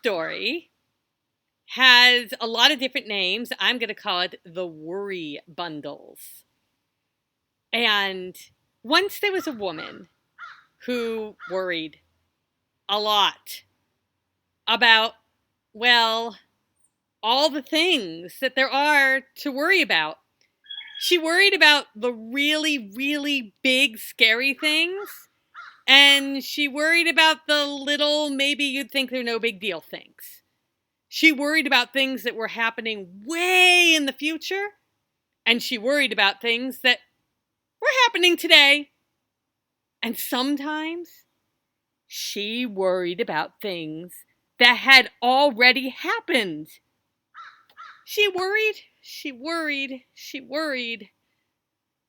story has a lot of different names. I'm going to call it the worry bundles. And once there was a woman who worried a lot about, well, all the things that there are to worry about. She worried about the really, really big, scary things. And she worried about the little, maybe you'd think they're no big deal things. She worried about things that were happening way in the future. And she worried about things that were happening today. And sometimes she worried about things that had already happened. She worried.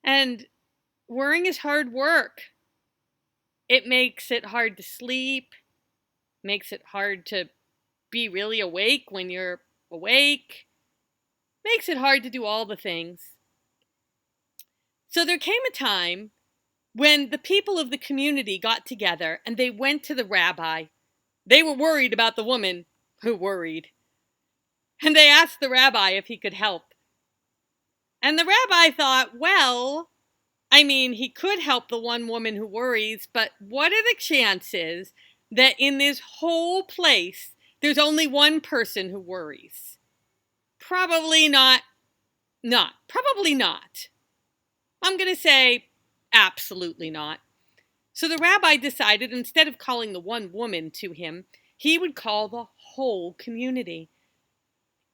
And worrying is hard work. It makes it hard to sleep, makes it hard to be really awake when you're awake, makes it hard to do all the things. So there came a time when the people of the community got together and they went to the rabbi. They were worried about the woman who worried. And they asked the rabbi if he could help. And the rabbi thought, well, he could help the one woman who worries, but what are the chances that in this whole place, there's only one person who worries? Probably not. Probably not. I'm going to say absolutely not. So the rabbi decided instead of calling the one woman to him, he would call the whole community.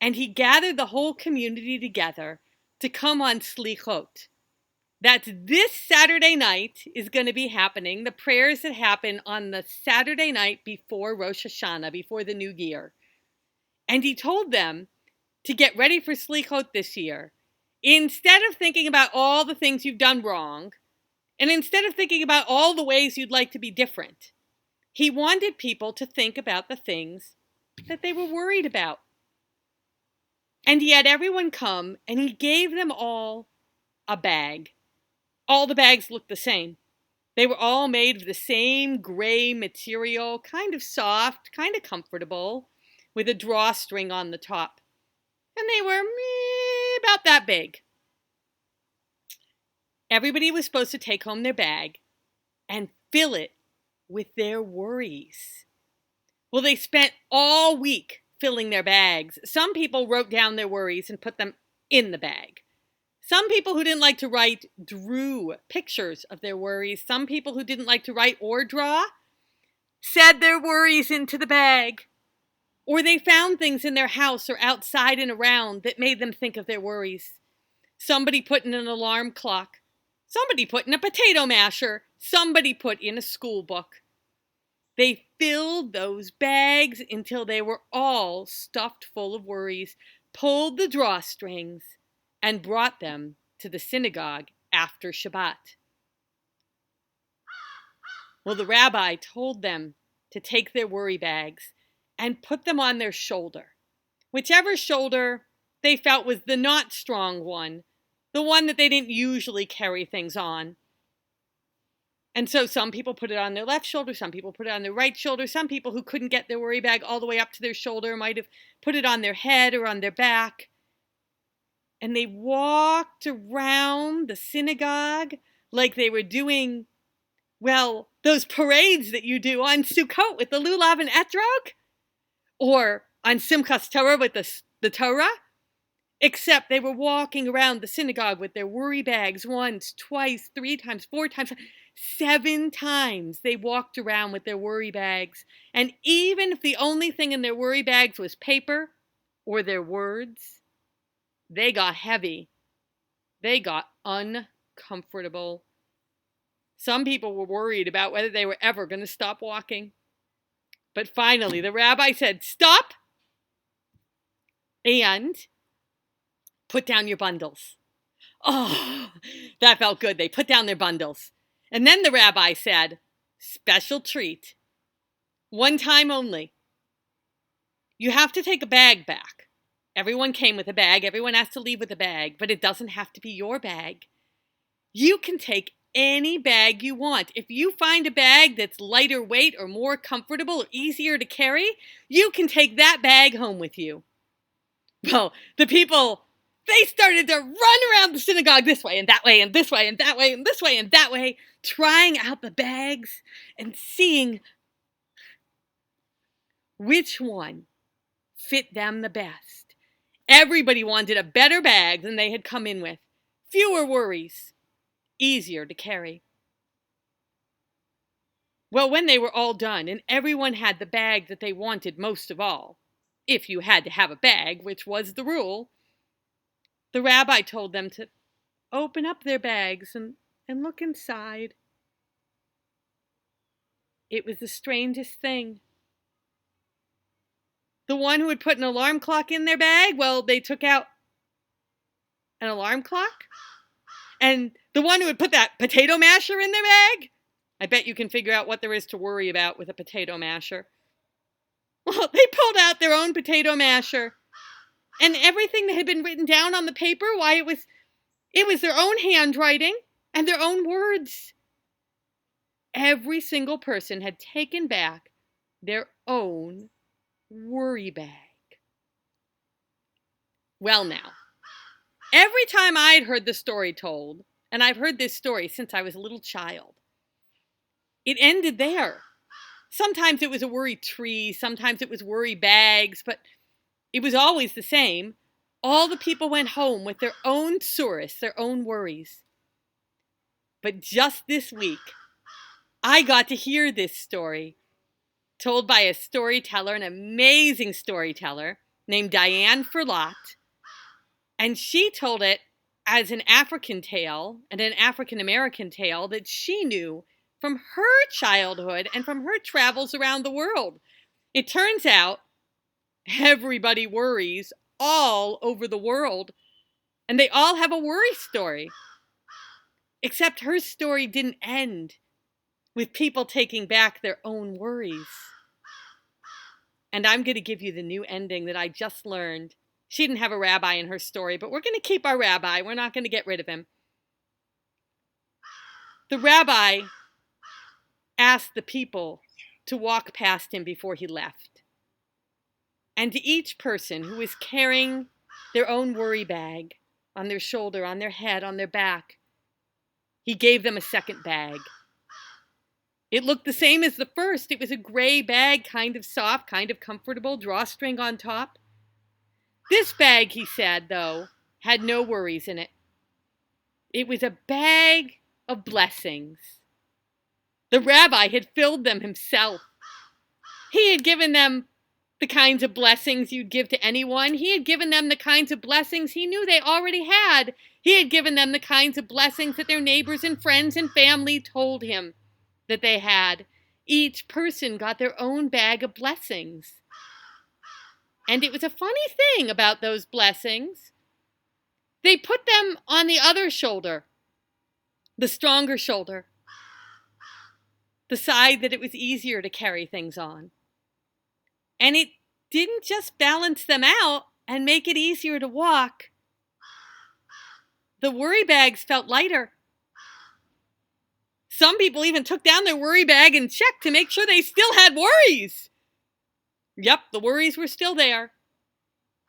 And he gathered the whole community together to come on Slichot. That's this Saturday night is going to be happening. The prayers that happen on the Saturday night before Rosh Hashanah, before the new year. And he told them to get ready for Slichot this year. Instead of thinking about all the things you've done wrong, and instead of thinking about all the ways you'd like to be different, he wanted people to think about the things that they were worried about. And he had everyone come, and he gave them all a bag. All the bags looked the same. They were all made of the same gray material, kind of soft, kind of comfortable, with a drawstring on the top. And they were about that big. Everybody was supposed to take home their bag and fill it with their worries. Well, they spent all week filling their bags. Some people wrote down their worries and put them in the bag. Some people who didn't like to write drew pictures of their worries. Some people who didn't like to write or draw said their worries into the bag. Or they found things in their house or outside and around that made them think of their worries. Somebody put in an alarm clock. Somebody put in a potato masher. Somebody put in a school book. They filled those bags until they were all stuffed full of worries, pulled the drawstrings, and brought them to the synagogue after Shabbat. Well, the rabbi told them to take their worry bags and put them on their shoulder. Whichever shoulder they felt was the not strong one, the one that they didn't usually carry things on. And so some people put it on their left shoulder, some people put it on their right shoulder, some people who couldn't get their worry bag all the way up to their shoulder might have put it on their head or on their back. And they walked around the synagogue like they were doing, well, those parades that you do on Sukkot with the lulav and etrog, or on Simchas Torah with the Torah, except they were walking around the synagogue with their worry bags once, twice, 3 times, 4 times, 7 times they walked around with their worry bags. And even if the only thing in their worry bags was paper or their words, they got heavy. They got uncomfortable. Some people were worried about whether they were ever going to stop walking. But finally, the rabbi said, "Stop and put down your bundles." Oh, that felt good. They put down their bundles. And then the rabbi said, "Special treat. One time only. You have to take a bag back. Everyone came with a bag. Everyone has to leave with a bag. But it doesn't have to be your bag. You can take any bag you want. If you find a bag that's lighter weight or more comfortable or easier to carry, you can take that bag home with you. Well, the people, they started to run around the synagogue this way and that way and this way and that way and this way and that way, trying out the bags and seeing which one fit them the best. Everybody wanted a better bag than they had come in with. Fewer worries, easier to carry. Well, when they were all done and everyone had the bag that they wanted most of all, if you had to have a bag, which was the rule, the rabbi told them to open up their bags and look inside. It was the strangest thing. The one who had put an alarm clock in their bag, well, they took out an alarm clock. And the one who had put that potato masher in their bag, I bet you can figure out what there is to worry about with a potato masher. Well, they pulled out their own potato masher. And everything that had been written down on the paper, why, it was their own handwriting and their own words. Every single person had taken back their own worry bag. Well, now, every time I'd heard the story told, and I've heard this story since I was a little child, it ended there. Sometimes it was a worry tree, sometimes it was worry bags, but it was always the same. All the people went home with their own tsuris, their own worries. But just this week, I got to hear this story told by a storyteller, an amazing storyteller named Diane Ferlat. And she told it as an African tale and an African American tale that she knew from her childhood and from her travels around the world. It turns out everybody worries all over the world, and they all have a worry story. Except her story didn't end with people taking back their own worries. And I'm going to give you the new ending that I just learned. She didn't have a rabbi in her story, but we're going to keep our rabbi. We're not going to get rid of him. The rabbi asked the people to walk past him before he left. And to each person who was carrying their own worry bag on their shoulder, on their head, on their back, he gave them a second bag. It looked the same as the first. It was a gray bag, kind of soft, kind of comfortable, drawstring on top. This bag, he said, though, had no worries in it. It was a bag of blessings. The rabbi had filled them himself. He had given them the kinds of blessings you'd give to anyone. He had given them the kinds of blessings he knew they already had. He had given them the kinds of blessings that their neighbors and friends and family told him that they had. Each person got their own bag of blessings. And it was a funny thing about those blessings. They put them on the other shoulder, the stronger shoulder, the side that it was easier to carry things on. And it didn't just balance them out and make it easier to walk. The worry bags felt lighter. Some people even took down their worry bag and checked to make sure they still had worries. Yep, the worries were still there.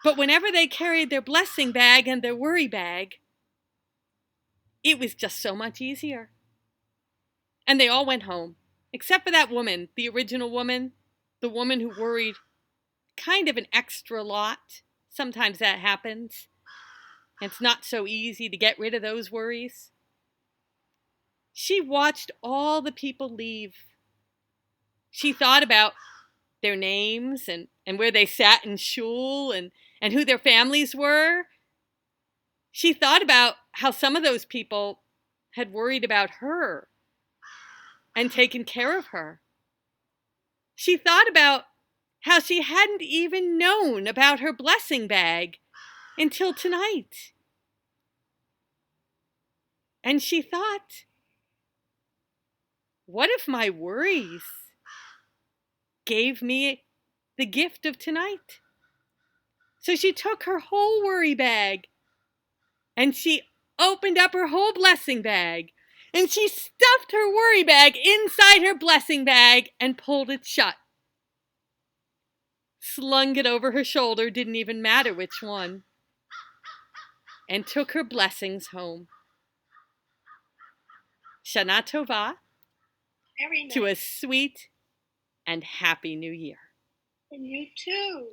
But whenever they carried their blessing bag and their worry bag, it was just so much easier. And they all went home, except for that woman, the original woman, the woman who worried kind of an extra lot. Sometimes that happens. It's not so easy to get rid of those worries. She watched all the people leave. She thought about their names and where they sat in shul and who their families were. She thought about how some of those people had worried about her and taken care of her. She thought about how she hadn't even known about her blessing bag until tonight. And she thought, what if my worries gave me the gift of tonight? So she took her whole worry bag and she opened up her whole blessing bag and she stuffed her worry bag inside her blessing bag and pulled it shut. Slung it over her shoulder, didn't even matter which one, and took her blessings home. Shana Tova. Very nice. To a sweet and happy new year. And you too.